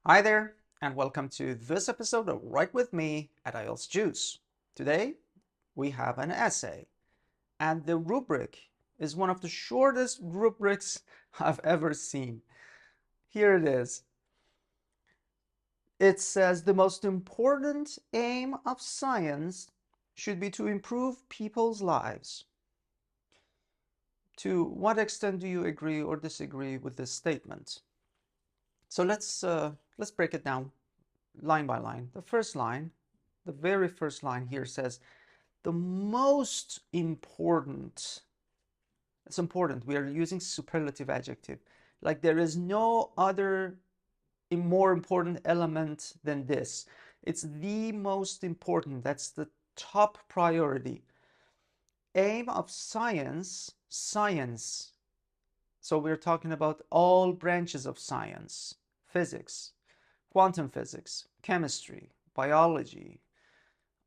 Hi there, and welcome to this episode of Write With Me at IELTS Juice. Today, we have an essay, and the rubric is one of the shortest rubrics I've ever seen. Here it is. It says the most important aim of science should be to improve people's lives. To what extent do you agree or disagree with this statement? So let's break it down line by line. The first line, the very first line here says, the most important. It's important. We are using superlative adjective. Like there is no other more important element than this. It's the most important. That's the top priority. Aim of science, science. So we're talking about all branches of science, physics, quantum physics, chemistry, biology,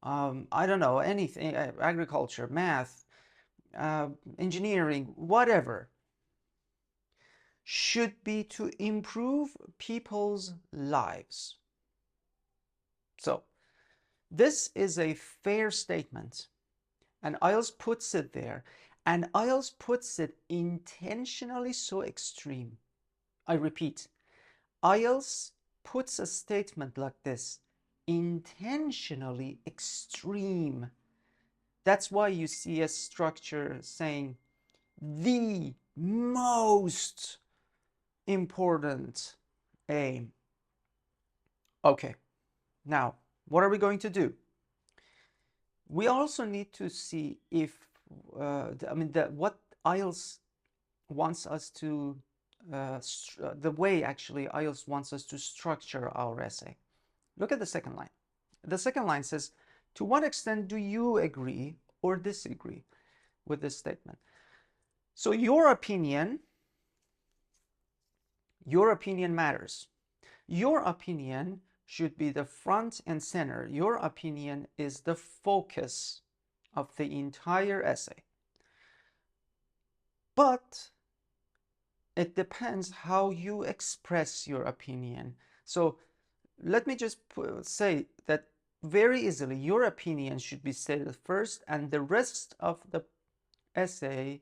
I don't know, anything, agriculture, math, engineering, whatever, should be to improve people's lives. So this is a fair statement, and IELTS puts it there, and IELTS puts it intentionally so extreme. I repeat, IELTS puts a statement like this intentionally extreme. That's why you see a structure saying the most important aim. Okay, now what are we going to do? We also need to see if, what IELTS wants us to, the way actually IELTS wants us to structure our essay. Look at the second line. The second line says, to what extent do you agree or disagree with this statement? So your opinion matters. Your opinion should be the front and center. Your opinion is the focus of the entire essay. But it depends how you express your opinion. So let me just say that very easily, your opinion should be stated first, and the rest of the essay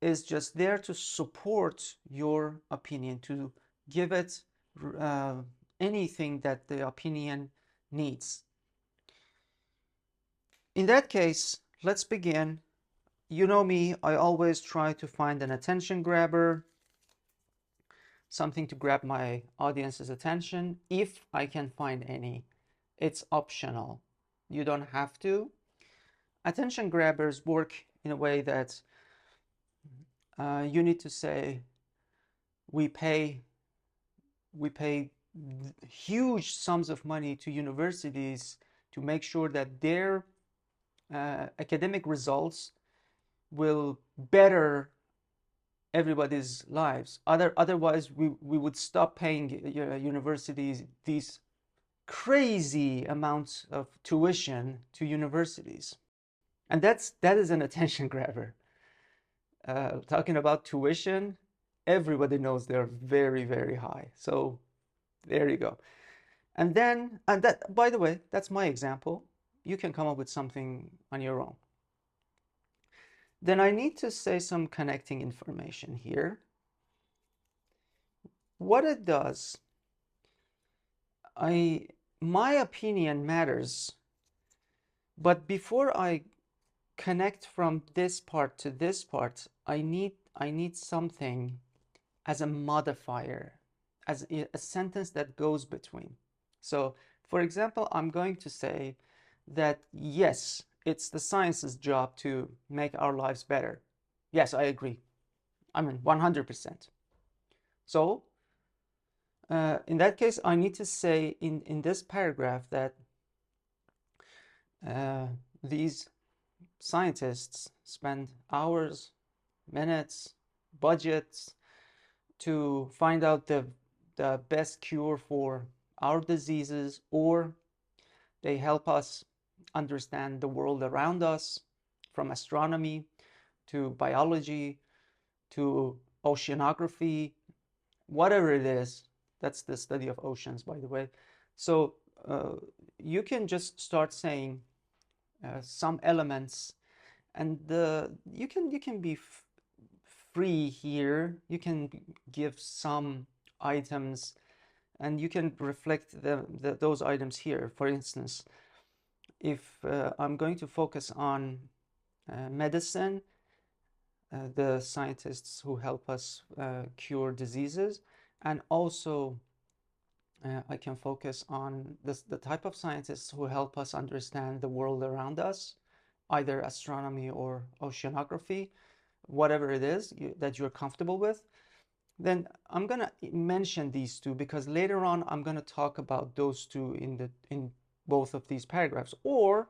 is just there to support your opinion, to give it anything that the opinion needs. In that case, let's begin. You know me, I always try to find an attention grabber, something to grab my audience's attention, if I can find any. It's optional. You don't have to. Attention grabbers work in a way that you need to say, we pay huge sums of money to universities to make sure that their academic results will better everybody's lives. Otherwise, we would stop paying universities these crazy amounts of tuition to universities. And that is an attention grabber. Talking about tuition, everybody knows they're very, very high. So there you go. And then, and that, by the way, that's my example. You can come up with something on your own. Then I need to say some connecting information here. What it does, my opinion matters, but before I connect from this part to this part, I need something as a modifier, as a sentence that goes between. So, for example, I'm going to say that yes, it's the science's job to make our lives better. Yes, I agree. I mean, 100%. So, in that case, I need to say in this paragraph that these scientists spend hours, minutes, budgets to find out the best cure for our diseases, or they help us understand the world around us, from astronomy to biology to oceanography, whatever it is. That's the study of oceans, by the way. So you can just start saying some elements, and you can be free here. You can give some items, and you can reflect those items here. For instance, if I'm going to focus on medicine, the scientists who help us cure diseases, and also I can focus on the type of scientists who help us understand the world around us, either astronomy or oceanography, whatever it is that you're comfortable with. Then I'm going to mention these two because later on I'm going to talk about those two in both of these paragraphs. Or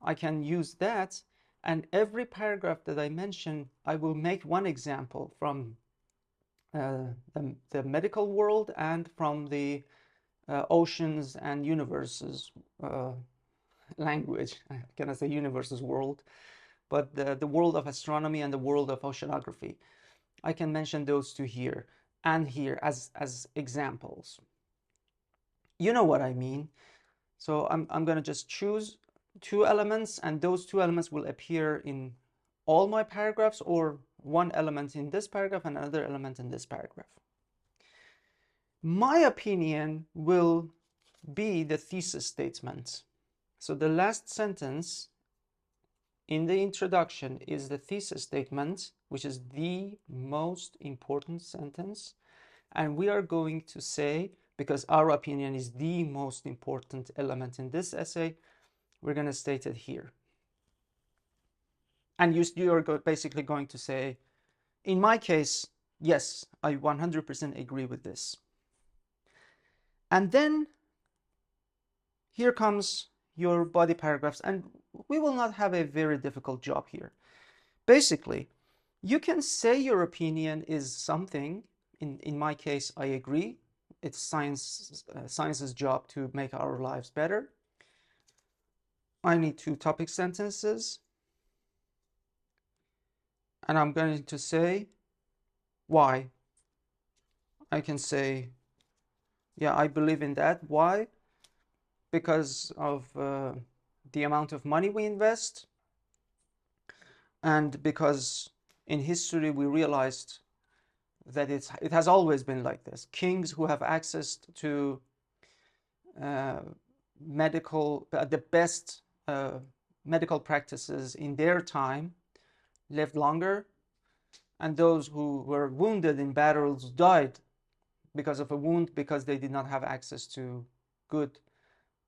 I can use that, and every paragraph that I mention, I will make one example from the medical world and from the oceans and universes language. Can I say universes world? But the world of astronomy and the world of oceanography. I can mention those two here and here as examples. You know what I mean. So I'm going to just choose two elements, and those two elements will appear in all my paragraphs, or one element in this paragraph and another element in this paragraph. My opinion will be the thesis statement. So the last sentence in the introduction is the thesis statement, which is the most important sentence. And we are going to say, because our opinion is the most important element in this essay, we're going to state it here. And you're basically going to say, in my case, yes, I 100% agree with this. And then here comes your body paragraphs, and we will not have a very difficult job here. Basically, you can say your opinion is something. In my case, I agree. It's science's job to make our lives better. I need two topic sentences. And I'm going to say why. I can say, yeah, I believe in that. Why? Because of the amount of money we invest, and because in history we realized that it has always been like this. Kings who have access to the best medical practices in their time lived longer, and those who were wounded in battles died because of a wound, because they did not have access to good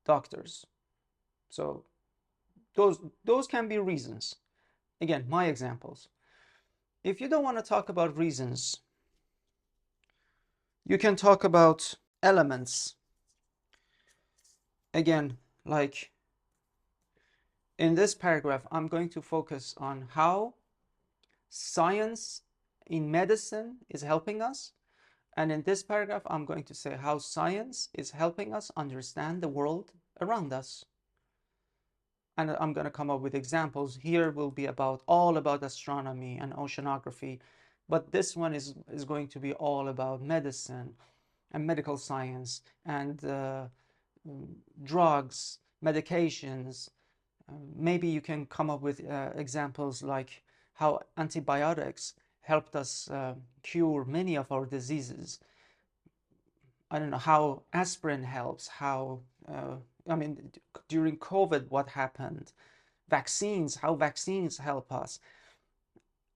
doctors. So those can be reasons. Again, my examples. If you don't want to talk about reasons, you can talk about elements. Again, like in this paragraph, I'm going to focus on how science in medicine is helping us. And in this paragraph, I'm going to say how science is helping us understand the world around us. And I'm going to come up with examples. Here will be all about astronomy and oceanography. But this one is going to be all about medicine and medical science and drugs, medications. Maybe you can come up with examples like how antibiotics helped us cure many of our diseases. I don't know how aspirin helps, how, during COVID, what happened, vaccines, how vaccines help us.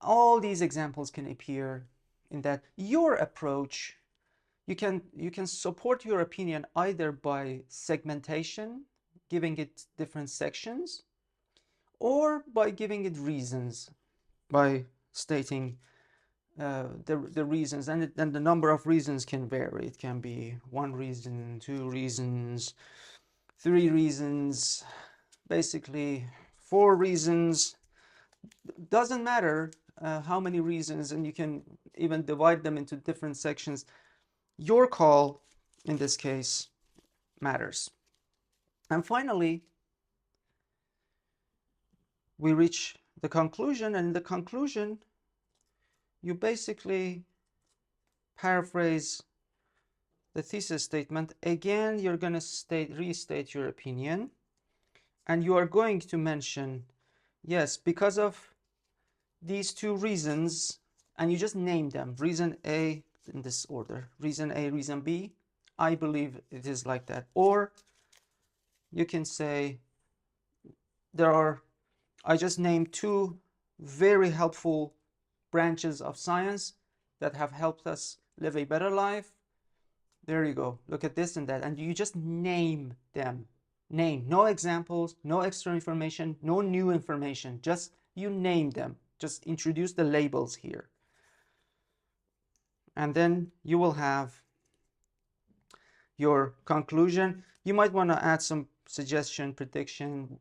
All these examples can appear in that. Your approach, you can support your opinion either by segmentation, giving it different sections, or by giving it reasons, by stating the reasons, and the number of reasons can vary. It can be 1 reason, 2 reasons, 3 reasons, basically 4 reasons. Doesn't matter how many reasons, and you can even divide them into different sections. Your call in this case matters. And finally, we reach the conclusion, and in the conclusion, you basically paraphrase the thesis statement, again, you're going to restate your opinion, and you are going to mention, yes, because of these two reasons, and you just name them, reason A, in this order, reason A, reason B, I believe it is like that. Or you can say, I just named two very helpful branches of science that have helped us live a better life. There you go. Look at this and that. And you just name them. Name. No examples, no extra information, no new information. Just you name them. Just introduce the labels here. And then you will have your conclusion. You might want to add some suggestion, prediction.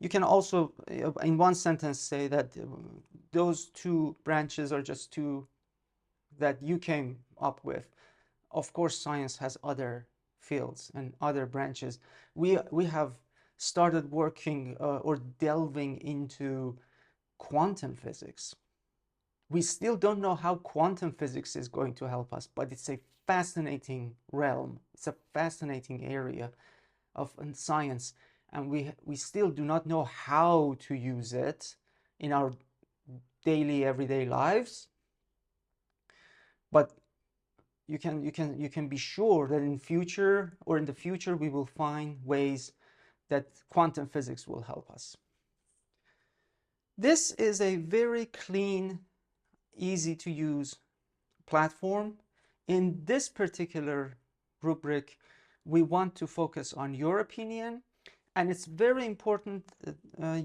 You can also, in one sentence, say that those two branches are just two that you came up with. Of course, science has other fields and other branches. We have started working or delving into quantum physics. We still don't know how quantum physics is going to help us, but it's a fascinating realm. It's a fascinating area of science, and we still do not know how to use it in our daily everyday lives. But you can be sure that in the future we will find ways that quantum physics will help us. This is a very clean, easy to use platform. In this particular rubric, we want to focus on your opinion, and it's very important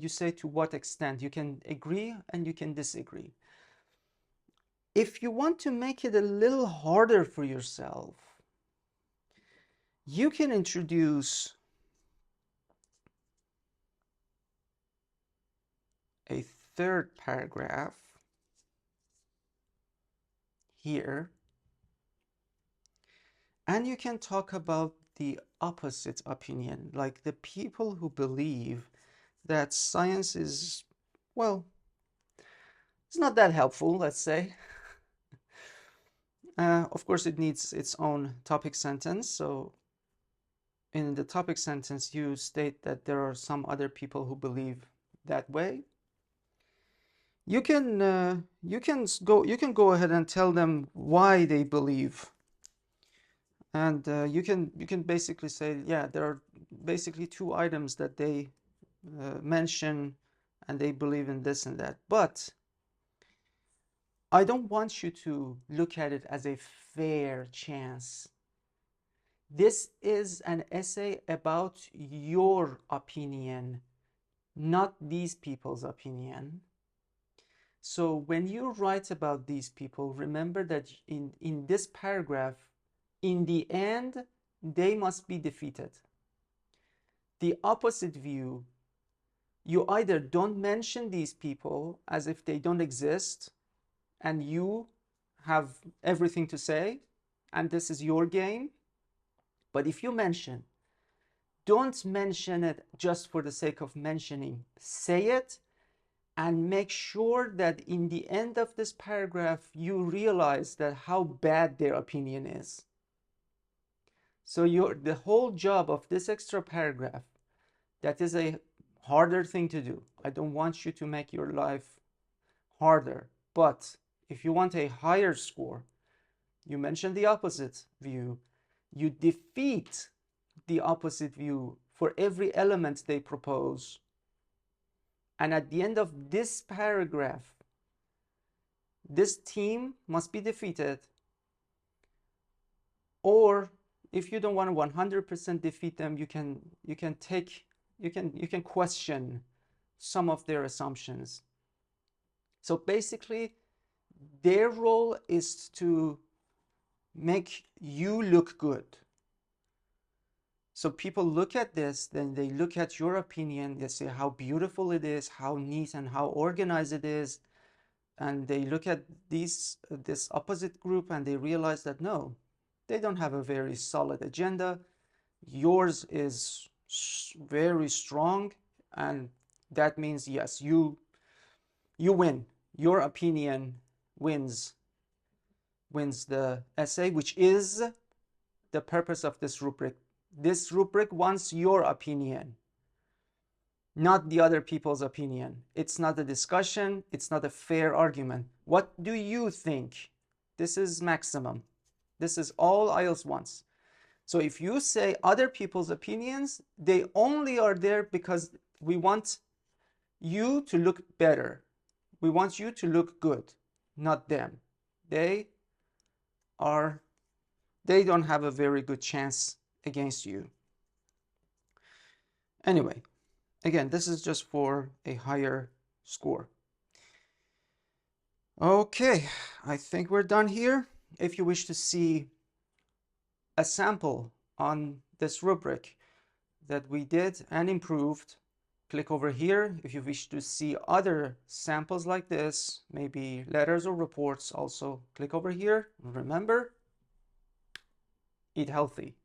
you say to what extent. You can agree and you can disagree. If you want to make it a little harder for yourself, you can introduce a third paragraph here, and you can talk about the opposite opinion, like the people who believe that science is, well, it's not that helpful, let's say. Of course, it needs its own topic sentence. So in the topic sentence, you state that there are some other people who believe that way. You can go ahead and tell them why they believe, and you can basically say, yeah, there are basically two items that they mention, and they believe in this and that. But I don't want you to look at it as a fair chance. This is an essay about your opinion, not these people's opinion. So when you write about these people, remember that in this paragraph, in the end, they must be defeated. The opposite view, you either don't mention these people as if they don't exist, and you have everything to say, and this is your game. But if you mention, don't mention it just for the sake of mentioning. Say it, and make sure that in the end of this paragraph, you realize that how bad their opinion is. So the whole job of this extra paragraph, that is a harder thing to do. I don't want you to make your life harder, but if you want a higher score, you mention the opposite view, you defeat the opposite view for every element they propose, and at the end of this paragraph, this team must be defeated. Or if you don't want to 100% defeat them, you can question some of their assumptions. So basically, their role is to make you look good. So people look at this, then they look at your opinion, they say how beautiful it is, how neat and how organized it is, and they look at this opposite group and they realize that no, they don't have a very solid agenda. Yours is very strong, and that means yes, you win. Your opinion wins the essay, which is the purpose of this rubric. This rubric wants your opinion, not the other people's opinion. It's not a discussion. It's not a fair argument. What do you think? This is maximum. This is all IELTS wants. So if you say other people's opinions, they only are there because we want you to look better. We want you to look good, not them. They don't have a very good chance against you. Anyway, again, this is just for a higher score. Okay, I think we're done here. If you wish to see a sample on this rubric that we did and improved, click over here. If you wish to see other samples like this, maybe letters or reports, also click over here. Remember, eat healthy.